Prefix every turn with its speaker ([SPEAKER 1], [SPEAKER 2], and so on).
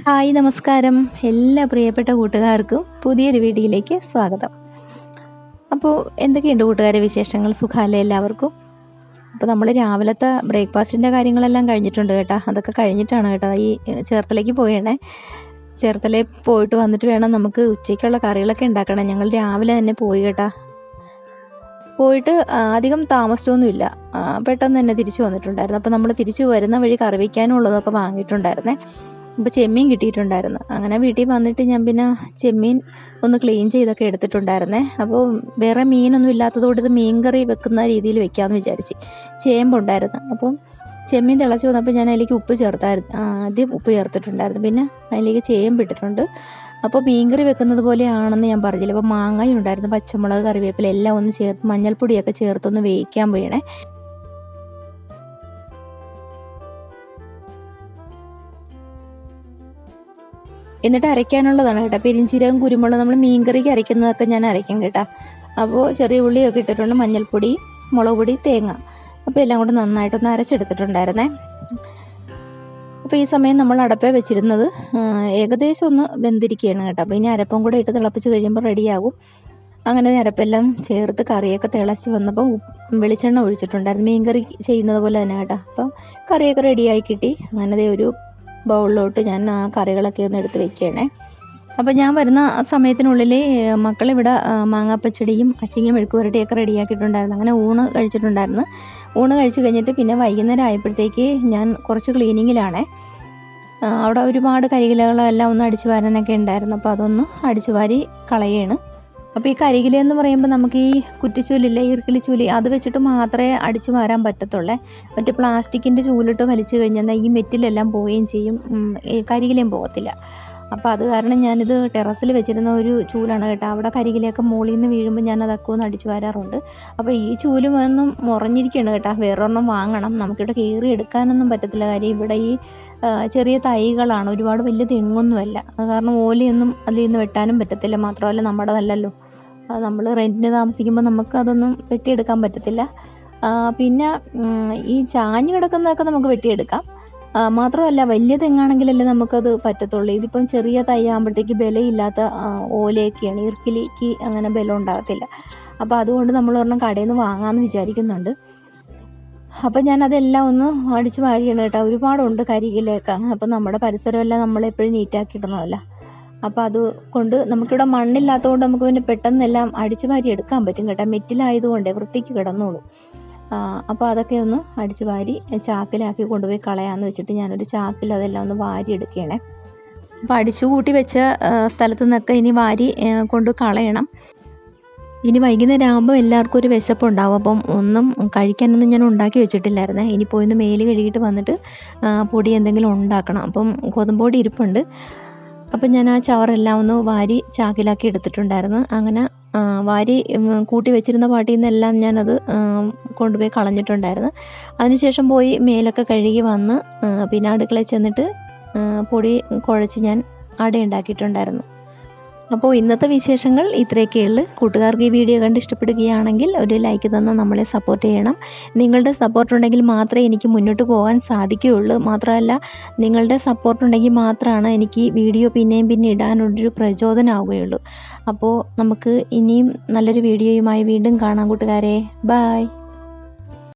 [SPEAKER 1] Hi നമസ്കാരം. എല്ലാ പ്രിയപ്പെട്ട കൂട്ടുകാർക്കും പുതിയൊരു വീഡിയോയിലേക്ക് സ്വാഗതം. അപ്പോൾ എന്തൊക്കെയുണ്ട് കൂട്ടുകാരെ വിശേഷങ്ങൾ? സുഖമല്ലേ എല്ലാവർക്കും? അപ്പോൾ നമ്മൾ രാവിലത്തെ ബ്രേക്ക്ഫാസ്റ്റിൻ്റെ കാര്യങ്ങളെല്ലാം കഴിഞ്ഞിട്ടുണ്ട് കേട്ടോ. അതൊക്കെ കഴിഞ്ഞിട്ടാണ് കേട്ടോ ഈ ചേർത്തലേക്ക് പോയണേ. ചേർത്തലയിൽ പോയിട്ട് വന്നിട്ട് വേണം നമുക്ക് ഉച്ചയ്ക്കുള്ള കറികളൊക്കെ ഉണ്ടാക്കണം. ഞങ്ങൾ രാവിലെ തന്നെ പോയി കേട്ടോ. പോയിട്ട് അധികം താമസിച്ചൊന്നുമില്ല, പെട്ടെന്ന് തന്നെ തിരിച്ചു വന്നിട്ടുണ്ടായിരുന്നു. അപ്പോൾ നമ്മൾ തിരിച്ചു വരുന്ന വഴി കറി വയ്ക്കാനുള്ളതൊക്കെ വാങ്ങിയിട്ടുണ്ടായിരുന്നേ. അപ്പോൾ ചെമ്മീൻ കിട്ടിയിട്ടുണ്ടായിരുന്നു. അങ്ങനെ വീട്ടിൽ വന്നിട്ട് ഞാൻ പിന്നെ ചെമ്മീൻ ഒന്ന് ക്ലീൻ ചെയ്തൊക്കെ എടുത്തിട്ടുണ്ടായിരുന്നേ. അപ്പോൾ വേറെ മീനൊന്നും ഇല്ലാത്തതുകൊണ്ട് ഇത് മീൻ കറി വെക്കുന്ന രീതിയിൽ വെക്കാമെന്ന് വിചാരിച്ച്. ചേമ്പുണ്ടായിരുന്നു. അപ്പം ചെമ്മീൻ തിളച്ച് വന്നപ്പോൾ ഞാൻ അതിലേക്ക് ഉപ്പ് ചേർത്തായിരുന്നു. ആദ്യം ഉപ്പ് ചേർത്തിട്ടുണ്ടായിരുന്നു, പിന്നെ അതിലേക്ക് ചേമ്പിട്ടിട്ടുണ്ട്. അപ്പോൾ മീൻ കറി വെക്കുന്നത് പോലെയാണെന്ന് ഞാൻ പറഞ്ഞില്ല. അപ്പോൾ മാങ്ങയും ഉണ്ടായിരുന്നു, പച്ചമുളക്, കറിവേപ്പില എല്ലാം ഒന്ന് ചേർത്ത് മഞ്ഞൾപ്പൊടിയൊക്കെ ചേർത്തൊന്ന് വേവിക്കാൻ വീണേ. എന്നിട്ട് അരയ്ക്കാനുള്ളതാണ് കേട്ടോ. പെരിഞ്ചീരകം, കുരുമുളക്, നമ്മൾ മീൻകറിക്ക് അരയ്ക്കുന്നതൊക്കെ ഞാൻ അരയ്ക്കും കേട്ടോ. അപ്പോൾ ചെറിയ ഉള്ളിയൊക്കെ ഇട്ടിട്ടുണ്ട്, മഞ്ഞൾപ്പൊടി, മുളക് പൊടി, തേങ്ങ, അപ്പോൾ എല്ലാം കൂടെ നന്നായിട്ടൊന്ന് അരച്ചെടുത്തിട്ടുണ്ടായിരുന്നേ. അപ്പോൾ ഈ സമയം നമ്മൾ അടപ്പേ വെച്ചിരുന്നത് ഏകദേശം ഒന്ന് വെന്തിരിക്കുകയാണ് കേട്ടോ. അപ്പോൾ ഇനി അരപ്പം കൂടെ ഇട്ട് തിളപ്പിച്ച് കഴിയുമ്പോൾ റെഡിയാകും. അങ്ങനെ അരപ്പെല്ലാം ചേർത്ത് കറിയൊക്കെ തിളച്ച് വന്നപ്പോൾ വെളിച്ചെണ്ണ ഒഴിച്ചിട്ടുണ്ടായിരുന്നു, മീൻകറി ചെയ്യുന്നത് പോലെ തന്നെ കേട്ടോ. അപ്പോൾ കറിയൊക്കെ റെഡിയായി കിട്ടി. അങ്ങനെ ഒരു ബൗളിലോട്ട് ഞാൻ ആ കറികളൊക്കെ ഒന്ന് എടുത്ത് വെക്കണേ. അപ്പോൾ ഞാൻ വരുന്ന സമയത്തിനുള്ളിൽ മക്കളിവിടെ മാങ്ങാപ്പച്ചടിയും അച്ചിങ്ങ മെഴുക്ക് പുരട്ടിയൊക്കെ റെഡിയാക്കിയിട്ടുണ്ടായിരുന്നു. അങ്ങനെ ഊണ് കഴിച്ചിട്ടുണ്ടായിരുന്നു. ഊണ് കഴിച്ച് കഴിഞ്ഞിട്ട് പിന്നെ വൈകുന്നേരം ആയപ്പോഴത്തേക്ക് ഞാൻ കുറച്ച് ക്ലീനിങ്ങിലാണേ. അവിടെ ഒരുപാട് കരികിലകളെല്ലാം ഒന്ന് അടിച്ചു വാരാനൊക്കെ ഉണ്ടായിരുന്നു. അപ്പോൾ അതൊന്ന് അടിച്ചു വാരി കളയാണ്. അപ്പോൾ ഈ കരികില എന്ന് പറയുമ്പോൾ നമുക്ക് ഈ കുറ്റിച്ചൂലില്ലേ, ഈർക്കിലി ചൂല്, അത് വെച്ചിട്ട് മാത്രമേ അടിച്ചു വാരാൻ പറ്റത്തുള്ളേ. മറ്റേ പ്ലാസ്റ്റിക്കിൻ്റെ ചൂലിട്ട് വലിച്ചു കഴിഞ്ഞാൽ ഈ മെറ്റിലെല്ലാം പോവുകയും ചെയ്യും, ഈ കരികിലയും പോകത്തില്ല. അപ്പോൾ അത് കാരണം ഞാനിത് ടെറസിൽ വെച്ചിരുന്ന ഒരു ചൂലാണ് കേട്ടോ. അവിടെ കരികിലയൊക്കെ മുകളിൽ നിന്ന് വീഴുമ്പോൾ ഞാൻ അതൊക്കെ ഒന്ന് അടിച്ചു വാരാറുണ്ട്. അപ്പോൾ ഈ ചൂല് ഒന്നും മുറഞ്ഞിരിക്കുകയാണ് കേട്ടോ. വേറൊരെണ്ണം വാങ്ങണം. നമുക്കിവിടെ കയറി എടുക്കാനൊന്നും പറ്റത്തില്ല. കാര്യം ഇവിടെ ഈ ചെറിയ തൈകളാണ്, ഒരുപാട് വലിയ തെങ്ങൊന്നുമല്ല. അത് കാരണം ഓലയൊന്നും അതിൽ നിന്ന് വെട്ടാനും പറ്റത്തില്ല. മാത്രമല്ല നമ്മുടെ നല്ലല്ലോ, നമ്മൾ റെൻറ്റിന് താമസിക്കുമ്പോൾ നമുക്ക് അതൊന്നും വെട്ടിയെടുക്കാൻ പറ്റത്തില്ല. പിന്നെ ഈ ചാഞ്ഞ് കിടക്കുന്നതൊക്കെ നമുക്ക് വെട്ടിയെടുക്കാം. മാത്രമല്ല വലിയ തെങ്ങാണെങ്കിലല്ലേ നമുക്കത് പറ്റത്തുള്ളൂ. ഇതിപ്പം ചെറിയ തൈ ആകുമ്പോഴത്തേക്ക് ബലമില്ലാത്ത ഓലയൊക്കെയാണ്, ഈർക്കിലിക്ക് അങ്ങനെ ബലം ഉണ്ടാകത്തില്ല. അപ്പോൾ അതുകൊണ്ട് നമ്മൾ ഒരെണ്ണം കടയിൽ നിന്ന് വാങ്ങാമെന്ന് വിചാരിക്കുന്നുണ്ട്. അപ്പം ഞാനതെല്ലാം ഒന്ന് അടിച്ചു വാരിയാണ് കേട്ടോ. ഒരുപാടുണ്ട് കരികിലൊക്കെ. അപ്പം നമ്മുടെ പരിസരമെല്ലാം നമ്മളെപ്പോഴും നീറ്റാക്കി ഇടണമല്ലോ. അപ്പോൾ അതുകൊണ്ട് നമുക്കിവിടെ മണ്ണില്ലാത്തതുകൊണ്ട് നമുക്ക് പിന്നെ പെട്ടെന്നെല്ലാം അടിച്ചു വാരി എടുക്കാൻ പറ്റും കേട്ടോ. മെറ്റിലായതുകൊണ്ട് വൃത്തിക്ക് കിടന്നോളൂ. അപ്പോൾ അതൊക്കെ ഒന്ന് അടിച്ചു വാരി ചാക്കിലാക്കി കൊണ്ടുപോയി കളയാമെന്ന് വെച്ചിട്ട് ഞാനൊരു ചാക്കിൽ അതെല്ലാം ഒന്ന് വാരി എടുക്കുകയാണേ. അപ്പോൾ അടിച്ചു കൂട്ടി വെച്ച സ്ഥലത്തു നിന്നൊക്കെ ഇനി വാരി കൊണ്ട് കളയണം. ഇനി വൈകുന്നേരം ആകുമ്പോൾ എല്ലാവർക്കും ഒരു വിശപ്പുണ്ടാവും. അപ്പം ഒന്നും കഴിക്കാനൊന്നും ഞാൻ ഉണ്ടാക്കി വെച്ചിട്ടില്ലായിരുന്നേ. ഇനി പോയി ഒന്ന് മേല് കഴുകിയിട്ട് വന്നിട്ട് പൊടി എന്തെങ്കിലും ഉണ്ടാക്കണം. അപ്പം ഗോതമ്പൊടി ഇരിപ്പുണ്ട്. അപ്പം ഞാൻ ആ ചവറെല്ലാം ഒന്ന് വാരി ചാക്കിലാക്കി എടുത്തിട്ടുണ്ടായിരുന്നു. അങ്ങനെ വാരി കൂട്ടി വെച്ചിരുന്ന പാട്ടിൽ നിന്നെല്ലാം ഞാനത് കൊണ്ടുപോയി കളഞ്ഞിട്ടുണ്ടായിരുന്നു. അതിനുശേഷം പോയി മേലൊക്കെ കഴുകി വന്ന് പിന്നെ അടുക്കളയിൽ ചെന്നിട്ട് പൊടി കുഴച്ച് ഞാൻ അട ഉണ്ടാക്കിയിട്ടുണ്ടായിരുന്നു. അപ്പോൾ ഇന്നത്തെ വിശേഷങ്ങൾ ഇത്രയൊക്കെയുള്ളൂ. കൂട്ടുകാർക്ക് ഈ വീഡിയോ കണ്ട് ഇഷ്ടപ്പെടുകയാണെങ്കിൽ ഒരു ലൈക്ക് തന്ന് നമ്മളെ സപ്പോർട്ട് ചെയ്യണം. നിങ്ങളുടെ സപ്പോർട്ട് ഉണ്ടെങ്കിൽ മാത്രമേ എനിക്ക് മുന്നോട്ട് പോകാൻ സാധിക്കുകയുള്ളൂ. മാത്രമല്ല, നിങ്ങളുടെ സപ്പോർട്ട് ഉണ്ടെങ്കിൽ മാത്രമാണ് എനിക്ക് വീഡിയോ പിന്നെ ഇടാനൊരു പ്രചോദനമാവുകയുള്ളൂ. അപ്പോൾ നമുക്ക് ഇനിയും നല്ലൊരു വീഡിയോയുമായി വീണ്ടും കാണാം കൂട്ടുകാരെ. ബൈ.